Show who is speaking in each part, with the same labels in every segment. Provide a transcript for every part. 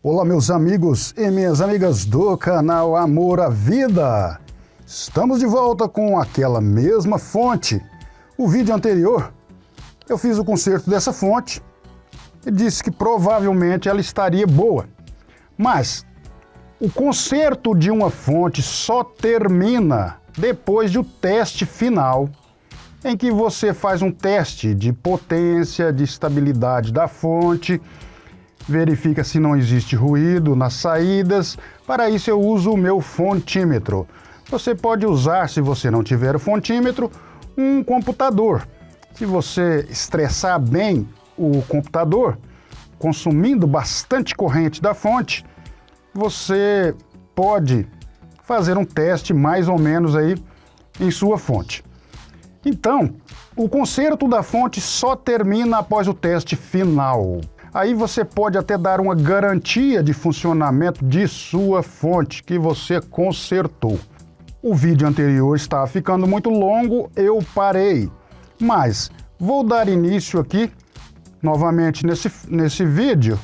Speaker 1: Olá, meus amigos e minhas amigas do canal Amor à Vida. Estamos de volta com aquela mesma fonte. O vídeo anterior, eu fiz o conserto dessa fonte e disse que provavelmente ela estaria boa. Mas o conserto de uma fonte só termina depois do teste final, em que você faz um teste de potência, de estabilidade da fonte, verifica se não existe ruído nas saídas. Para isso eu uso o meu fontímetro. Você pode usar, se você não tiver o fontímetro, um computador. Se você estressar bem o computador, consumindo bastante corrente da fonte, você pode fazer um teste mais ou menos aí em sua fonte. Então, o conserto da fonte só termina após o teste final. Aí você pode até dar uma garantia de funcionamento de sua fonte que você consertou. O vídeo anterior estava ficando muito longo, eu parei. Mas vou dar início aqui, novamente nesse vídeo,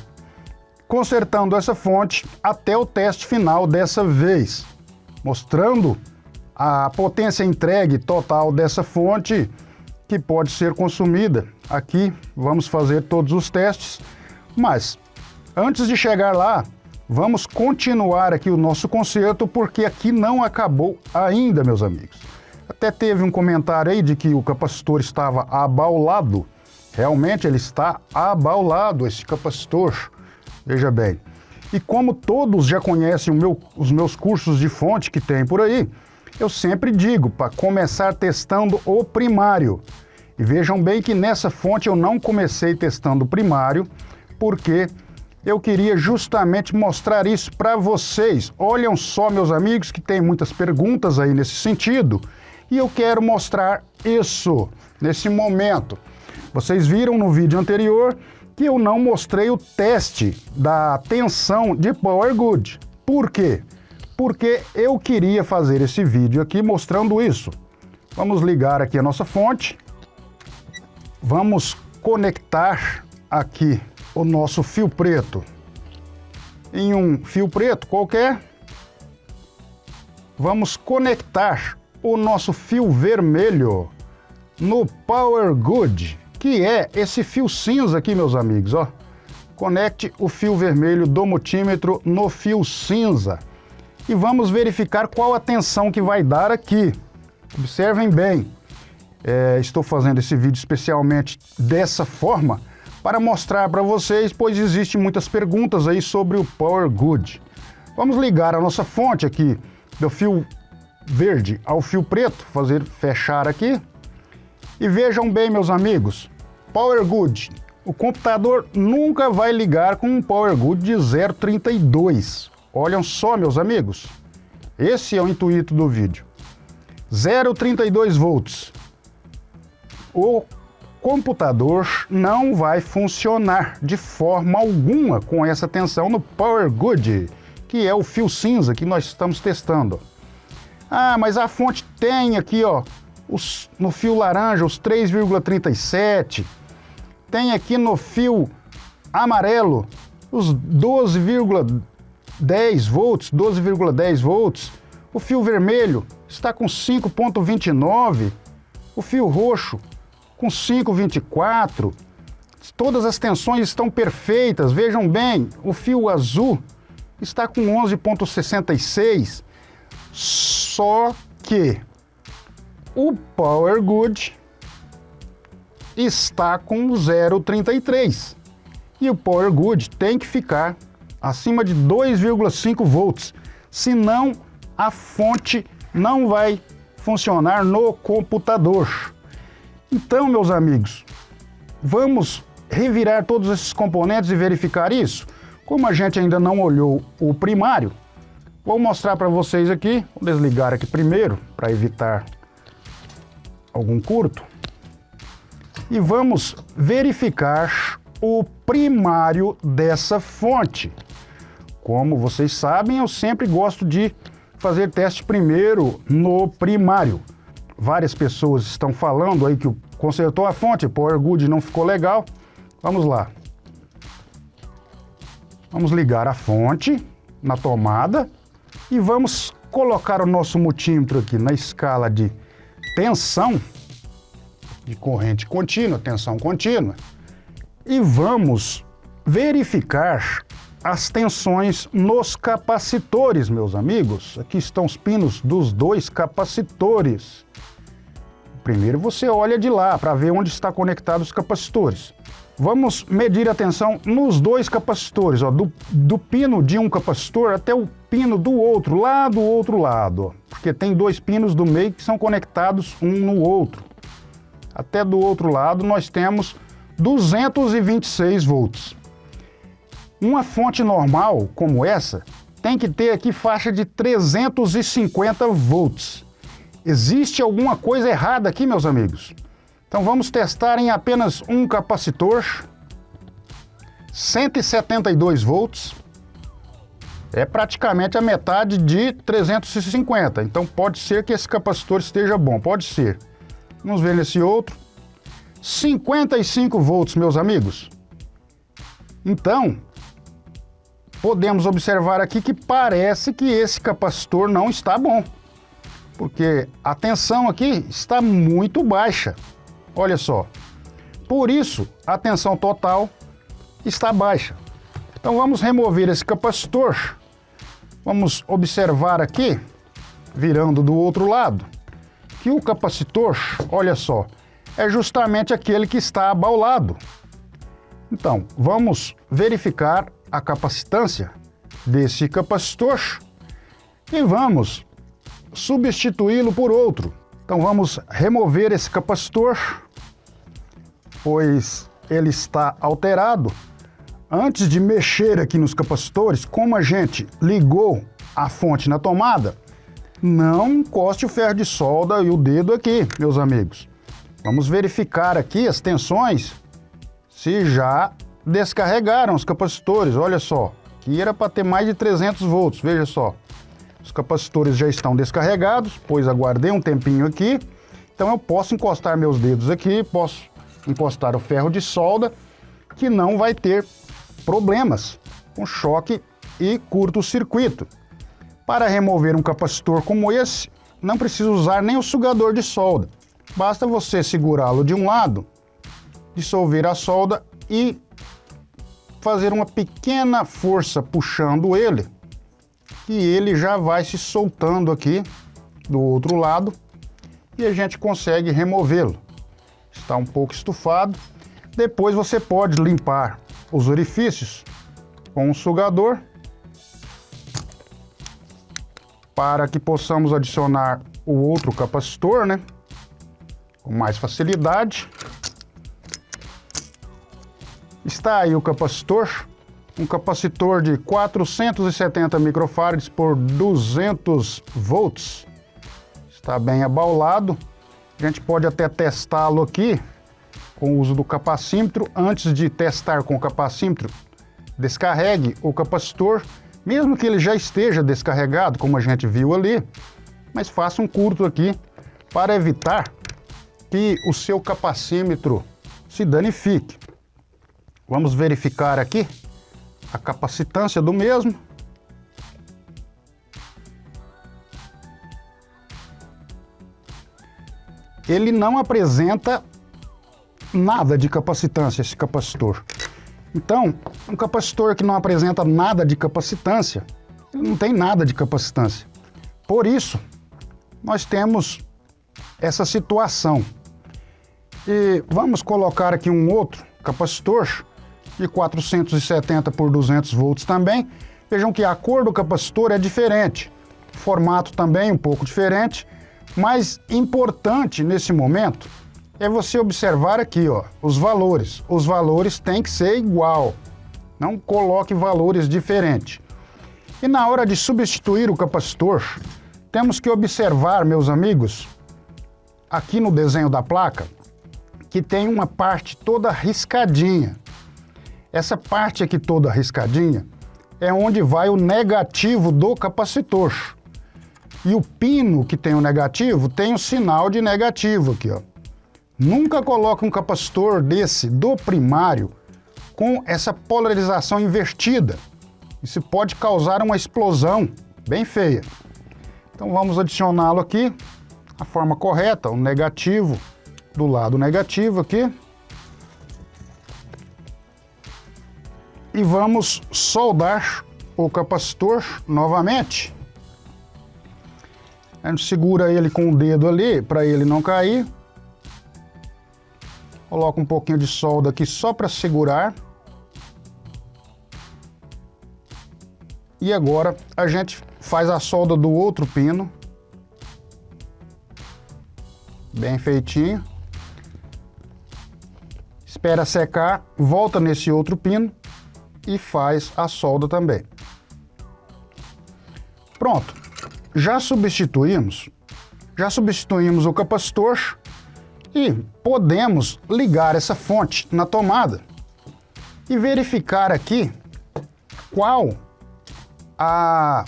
Speaker 1: consertando essa fonte até o teste final dessa vez, mostrando a potência entregue total dessa fonte que pode ser consumida. Aqui vamos fazer todos os testes, mas antes de chegar lá, vamos continuar aqui o nosso conserto, porque aqui não acabou ainda, meus amigos. Até teve um comentário aí de que o capacitor estava abaulado. Realmente ele está abaulado, esse capacitor, veja bem. E como todos já conhecem os meus cursos de fonte que tem por aí, eu sempre digo para começar testando o primário. E vejam bem que nessa fonte eu não comecei testando o primário, porque eu queria justamente mostrar isso para vocês. Olhem só, meus amigos, que tem muitas perguntas aí nesse sentido, e eu quero mostrar isso nesse momento. Vocês viram no vídeo anterior que eu não mostrei o teste da tensão de Power Good. Por quê? Porque eu queria fazer esse vídeo aqui mostrando isso. Vamos ligar aqui a nossa fonte. Vamos conectar aqui o nosso fio preto em um fio preto qualquer. Vamos conectar o nosso fio vermelho no Power Good, que é esse fio cinza aqui, meus amigos, ó. Conecte o fio vermelho do multímetro no fio cinza. E vamos verificar qual a tensão que vai dar aqui. Observem bem, estou fazendo esse vídeo especialmente dessa forma para mostrar para vocês, pois existem muitas perguntas aí sobre o Power Good. Vamos ligar a nossa fonte aqui do fio verde ao fio preto, fechar aqui. E vejam bem, meus amigos, Power Good, o computador nunca vai ligar com um Power Good de 0,32. Olhem só, meus amigos, esse é o intuito do vídeo. 0,32 volts. O computador não vai funcionar de forma alguma com essa tensão no Power Good, que é o fio cinza que nós estamos testando. Ah, mas a fonte tem aqui, ó, no fio laranja os 3,37. Tem aqui no fio amarelo os 12,10 volts, 12,10 volts. O fio vermelho está com 5,29. O fio roxo com 5,24. Todas as tensões estão perfeitas. Vejam bem, o fio azul está com 11,66. Só que o Power Good está com 0,33. E o Power Good tem que ficar acima de 2,5 volts, senão a fonte não vai funcionar no computador. Então, meus amigos, vamos revirar todos esses componentes e verificar isso. Como a gente ainda não olhou o primário, vou mostrar para vocês aqui. Vou desligar aqui primeiro para evitar algum curto. E vamos verificar o primário dessa fonte. Como vocês sabem, eu sempre gosto de fazer teste primeiro no primário. Várias pessoas estão falando aí que consertou a fonte, Power Good não ficou legal. Vamos lá. Vamos ligar a fonte na tomada e vamos colocar o nosso multímetro aqui na escala de tensão, de corrente contínua, tensão contínua, e vamos verificar as tensões nos capacitores, meus amigos. Aqui estão os pinos dos dois capacitores. Primeiro você olha de lá para ver onde está conectado os capacitores. Vamos medir a tensão nos dois capacitores, ó, do pino de um capacitor até o pino do outro, lá do outro lado, ó, porque tem dois pinos do meio que são conectados um no outro. Até do outro lado nós temos 226 volts. Uma fonte normal como essa tem que ter aqui faixa de 350 volts. Existe alguma coisa errada aqui, meus amigos? Então vamos testar em apenas um capacitor, 172 volts, é praticamente a metade de 350, então pode ser que esse capacitor esteja bom, pode ser. Vamos ver nesse outro, 55 volts, meus amigos. Então, podemos observar aqui que parece que esse capacitor não está bom, porque a tensão aqui está muito baixa. Olha só, por isso a tensão total está baixa. Então vamos remover esse capacitor, vamos observar aqui, virando do outro lado, que o capacitor, olha só, é justamente aquele que está abaulado. Então vamos verificar a capacitância desse capacitor e vamos substituí-lo por outro. Então vamos remover esse capacitor, pois ele está alterado. Antes de mexer aqui nos capacitores, como a gente ligou a fonte na tomada, não encoste o ferro de solda e o dedo aqui, meus amigos. Vamos verificar aqui as tensões, se já descarregaram os capacitores. Olha só, aqui era para ter mais de 300 volts, veja só. Os capacitores já estão descarregados, pois aguardei um tempinho aqui. Então eu posso encostar meus dedos aqui, posso encostar o ferro de solda, que não vai ter problemas com choque e curto-circuito. Para remover um capacitor como esse, não precisa usar nem o sugador de solda. Basta você segurá-lo de um lado, dissolver a solda e fazer uma pequena força puxando ele, que ele já vai se soltando aqui do outro lado e a gente consegue removê-lo. Está um pouco estufado. Depois você pode limpar os orifícios com um sugador para que possamos adicionar o outro capacitor, né, com mais facilidade. Está aí o capacitor, um capacitor de 470 microfarads por 200 volts. Está bem abaulado. A gente pode até testá-lo aqui com o uso do capacímetro. Antes de testar com o capacímetro, descarregue o capacitor, mesmo que ele já esteja descarregado, como a gente viu ali, mas faça um curto aqui para evitar que o seu capacímetro se danifique. Vamos verificar aqui a capacitância do mesmo. Ele não apresenta nada de capacitância, esse capacitor. Então, um capacitor que não apresenta nada de capacitância, ele não tem nada de capacitância. Por isso, nós temos essa situação. E vamos colocar aqui um outro capacitor de 470 por 200 volts também. Vejam que a cor do capacitor é diferente, o formato também um pouco diferente, mas importante nesse momento é você observar aqui, ó, os valores. Os valores têm que ser igual, não coloque valores diferentes. E na hora de substituir o capacitor, temos que observar, meus amigos, aqui no desenho da placa, que tem uma parte toda riscadinha. Essa parte aqui toda riscadinha é onde vai o negativo do capacitor. E o pino que tem o negativo tem o sinal de negativo aqui, ó. Nunca coloque um capacitor desse do primário com essa polarização invertida. Isso pode causar uma explosão bem feia. Então vamos adicioná-lo aqui, a forma correta, o negativo do lado negativo aqui. E vamos soldar o capacitor novamente. A gente segura ele com o dedo ali para ele não cair. Coloca um pouquinho de solda aqui só para segurar. E agora a gente faz a solda do outro pino. Bem feitinho. Espera secar, volta nesse outro pino e faz a solda também. Pronto. Já substituímos o capacitor e podemos ligar essa fonte na tomada e verificar aqui qual a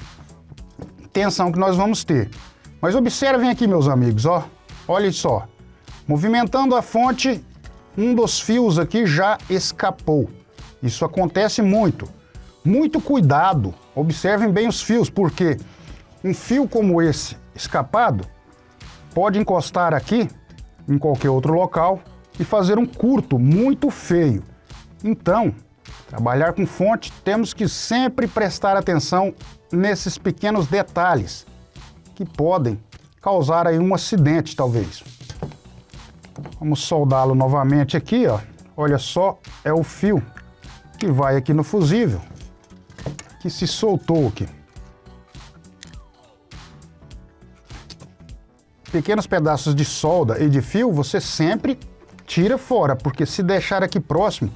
Speaker 1: tensão que nós vamos ter. Mas observem aqui, meus amigos, ó, olhem só, movimentando a fonte, um dos fios aqui já escapou. Isso acontece muito. Muito cuidado, observem bem os fios, porque um fio como esse escapado pode encostar aqui em qualquer outro local e fazer um curto muito feio. Então, trabalhar com fonte, temos que sempre prestar atenção nesses pequenos detalhes que podem causar aí um acidente, talvez. Vamos soldá-lo novamente aqui, ó. Olha só, é o fio que vai aqui no fusível, que se soltou aqui. Pequenos pedaços de solda e de fio você sempre tira fora, porque se deixar aqui próximo,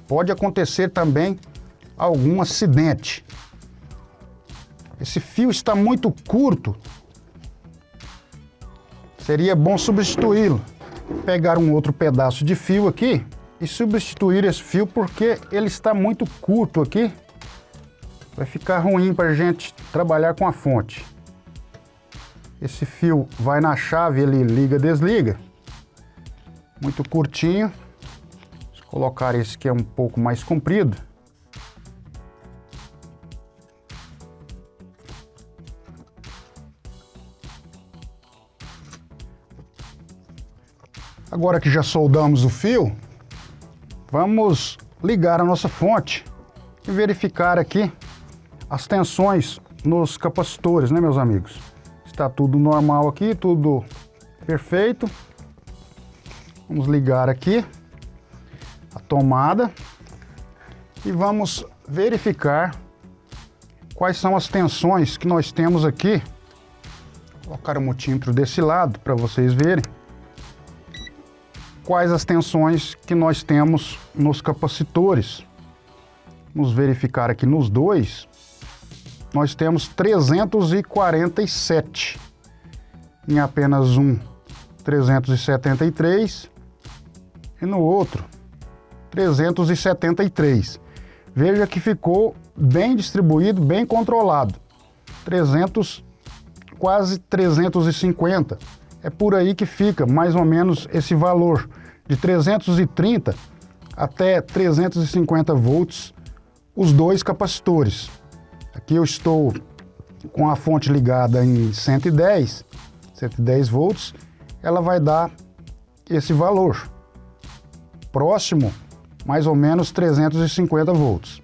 Speaker 1: pode acontecer também algum acidente. Esse fio está muito curto, seria bom substituí-lo. Pegar um outro pedaço de fio aqui e substituir esse fio, porque ele está muito curto aqui. Vai ficar ruim para a gente trabalhar com a fonte. Esse fio vai na chave, ele liga, desliga. Muito curtinho. Vou colocar esse que é um pouco mais comprido. Agora que já soldamos o fio, vamos ligar a nossa fonte e verificar aqui as tensões nos capacitores, né, meus amigos? Está tudo normal aqui, tudo perfeito. Vamos ligar aqui a tomada e vamos verificar quais são as tensões que nós temos aqui. Vou colocar o multímetro desse lado para vocês verem quais as tensões que nós temos nos capacitores. Vamos verificar aqui nos dois. Nós temos 347, em apenas um 373 e no outro 373. Veja que ficou bem distribuído, bem controlado. 300, quase 350. É por aí que fica mais ou menos esse valor, de 330 até 350 volts, os dois capacitores. Aqui eu estou com a fonte ligada em 110 volts, ela vai dar esse valor, próximo mais ou menos 350 volts.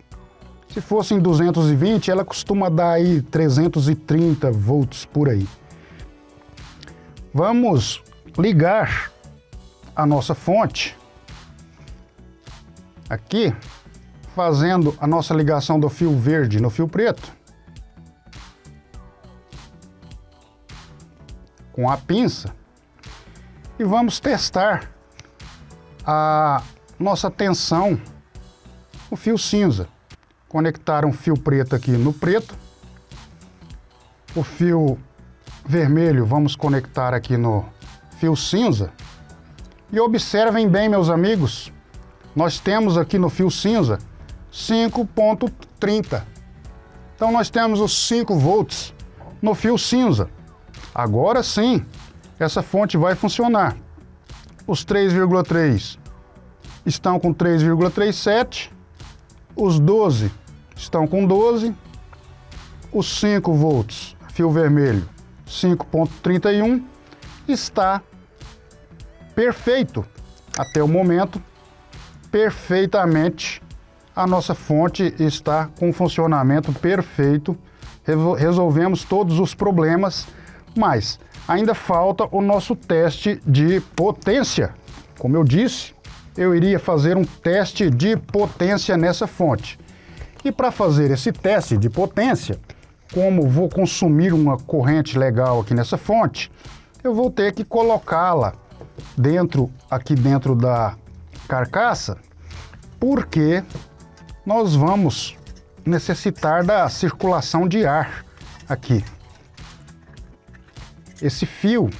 Speaker 1: Se fosse em 220, ela costuma dar aí 330 volts por aí. Vamos ligar a nossa fonte aqui, fazendo a nossa ligação do fio verde no fio preto, com a pinça, e vamos testar a nossa tensão no fio cinza. Conectar um fio preto aqui no preto, o fio vermelho vamos conectar aqui no fio cinza, e observem bem, meus amigos, nós temos aqui no fio cinza 5.30. Então nós temos os 5 volts no fio cinza. Agora sim, essa fonte vai funcionar. Os 3,3 estão com 3,37, os 12 estão com 12, os 5 volts, fio vermelho, 5.31, está perfeito. Até o momento, perfeitamente, a nossa fonte está com funcionamento perfeito. Resolvemos todos os problemas, mas ainda falta o nosso teste de potência. Como eu disse, eu iria fazer um teste de potência nessa fonte. E para fazer esse teste de potência, como vou consumir uma corrente legal aqui nessa fonte, eu vou ter que colocá-la aqui dentro da carcaça, porque nós vamos necessitar da circulação de ar aqui. Esse fio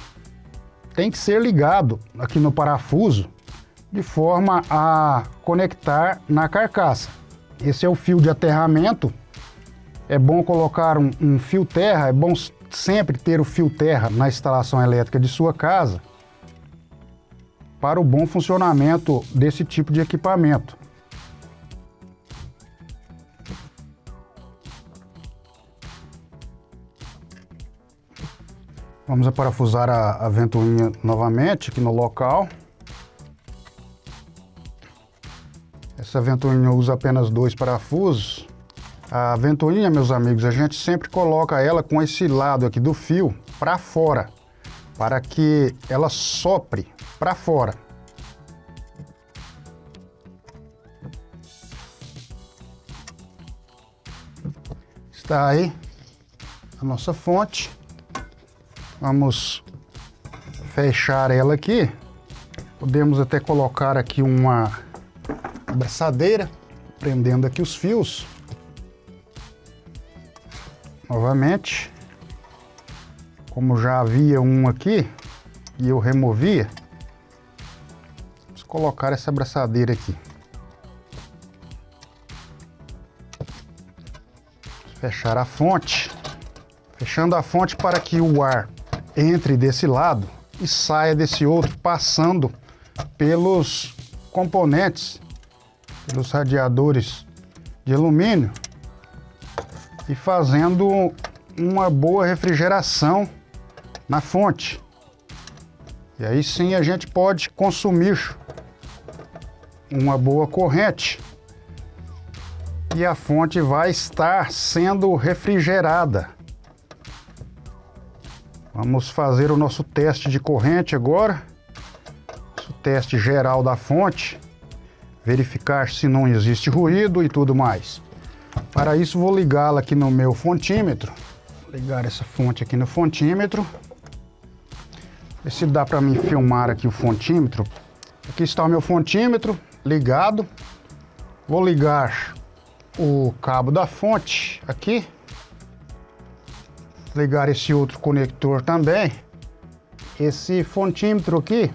Speaker 1: tem que ser ligado aqui no parafuso de forma a conectar na carcaça. Esse é o fio de aterramento. É bom colocar um fio terra, é bom sempre ter o fio terra na instalação elétrica de sua casa para o bom funcionamento desse tipo de equipamento. Vamos parafusar a ventoinha novamente aqui no local. Essa ventoinha usa apenas 2 parafusos. A ventoinha, meus amigos, a gente sempre coloca ela com esse lado aqui do fio para fora, para que ela sopre para fora. Está aí a nossa fonte. Vamos fechar ela aqui. Podemos até colocar aqui uma abraçadeira, prendendo aqui os fios. Novamente, como já havia um aqui e eu removia, vamos colocar essa abraçadeira aqui. Fechar a fonte, fechando a fonte para que o ar entre desse lado e saia desse outro, passando pelos componentes, pelos radiadores de alumínio e fazendo uma boa refrigeração na fonte. E aí sim a gente pode consumir uma boa corrente e a fonte vai estar sendo refrigerada. Vamos fazer o nosso teste de corrente agora, o teste geral da fonte, verificar se não existe ruído e tudo mais. Para isso vou ligá-la aqui no meu fontímetro, ligar essa fonte aqui no fontímetro, ver se dá para mim filmar aqui o fontímetro. Aqui está o meu fontímetro ligado, vou ligar o cabo da fonte aqui. Ligar esse outro conector também. Esse fontímetro aqui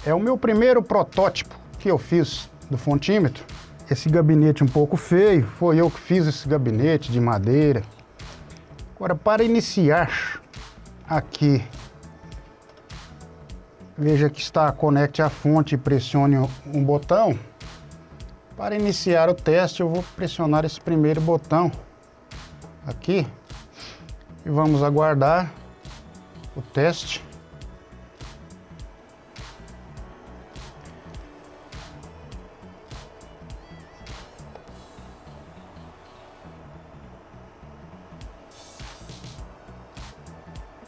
Speaker 1: é o meu primeiro protótipo que eu fiz do fontímetro. Esse gabinete um pouco feio, foi eu que fiz esse gabinete de madeira. Agora, para iniciar aqui, veja que está, conecte a fonte e pressione um botão. Para iniciar o teste, eu vou pressionar esse primeiro botão aqui e vamos aguardar o teste.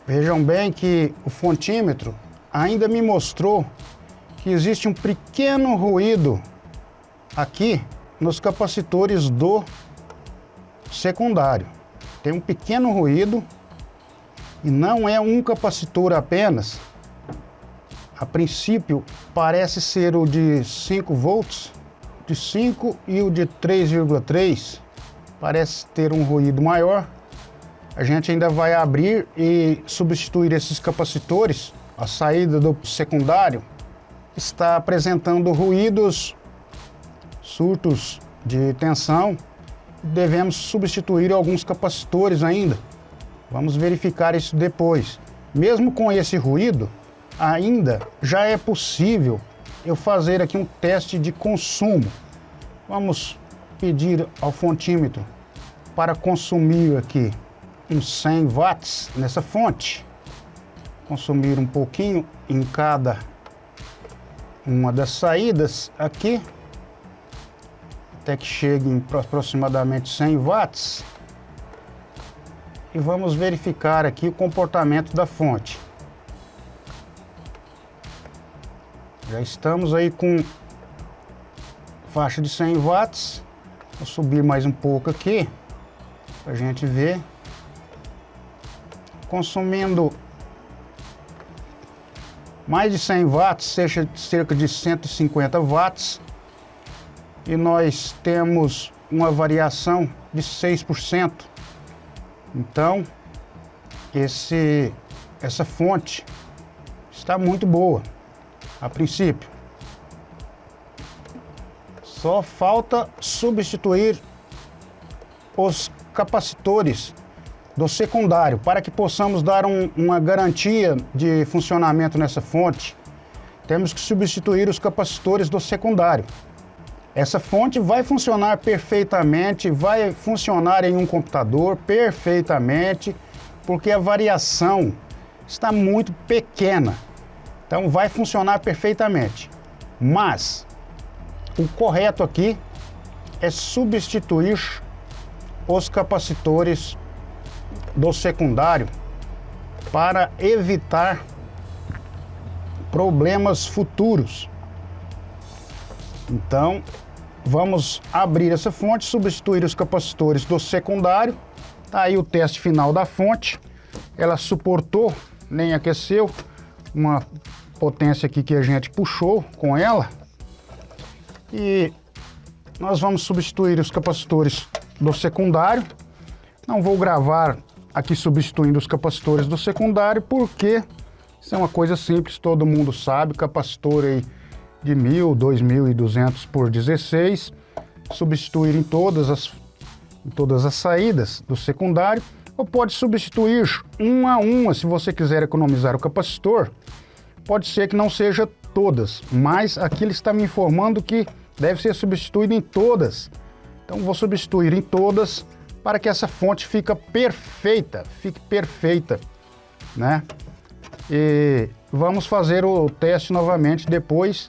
Speaker 1: Vejam bem que o fontímetro ainda me mostrou que existe um pequeno ruído aqui nos capacitores do secundário. Tem um pequeno ruído e não é um capacitor apenas. A princípio parece ser o de 5 volts, de 5 e o de 3,3. Parece ter um ruído maior. A gente ainda vai abrir e substituir esses capacitores. A saída do secundário está apresentando ruídos, surtos de tensão. Devemos substituir alguns capacitores ainda. Vamos verificar isso depois. Mesmo com esse ruído, ainda já é possível eu fazer aqui um teste de consumo. Vamos pedir ao fontímetro para consumir aqui uns 100 watts nessa fonte. Consumir um pouquinho em cada uma das saídas aqui, até que chegue em aproximadamente 100 watts. E vamos verificar aqui o comportamento da fonte. Já estamos aí com faixa de 100 watts. Vou subir mais um pouco aqui para a gente ver. Consumindo mais de 100 watts, cerca de 150 watts. E nós temos uma variação de 6%. Então, essa fonte está muito boa, a princípio. Só falta substituir os capacitores do secundário para que possamos dar uma garantia de funcionamento nessa fonte. Temos que substituir os capacitores do secundário. Essa fonte vai funcionar perfeitamente, vai funcionar em um computador perfeitamente, porque a variação está muito pequena. Então vai funcionar perfeitamente. Mas o correto aqui é substituir os capacitores do secundário para evitar problemas futuros. Então, vamos abrir essa fonte, substituir os capacitores do secundário. Tá aí o teste final da fonte. Ela suportou, nem aqueceu, uma potência aqui que a gente puxou com ela. E nós vamos substituir os capacitores do secundário. Não vou gravar aqui substituindo os capacitores do secundário, porque isso é uma coisa simples, todo mundo sabe, capacitor aí de 1.000, 2.200 por 16, substituir em todas as saídas do secundário, ou pode substituir uma a uma, se você quiser economizar o capacitor. Pode ser que não seja todas, mas aqui ele está me informando que deve ser substituído em todas. Então vou substituir em todas para que essa fonte fique perfeita, né? E vamos fazer o teste novamente depois.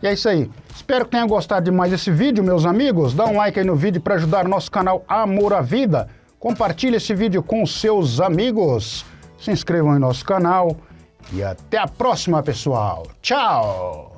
Speaker 1: E é isso aí. Espero que tenham gostado demais desse vídeo, meus amigos. Dá um like aí no vídeo para ajudar o nosso canal Amor à Vida. Compartilhe esse vídeo com os seus amigos. Se inscrevam em nosso canal. E até a próxima, pessoal. Tchau!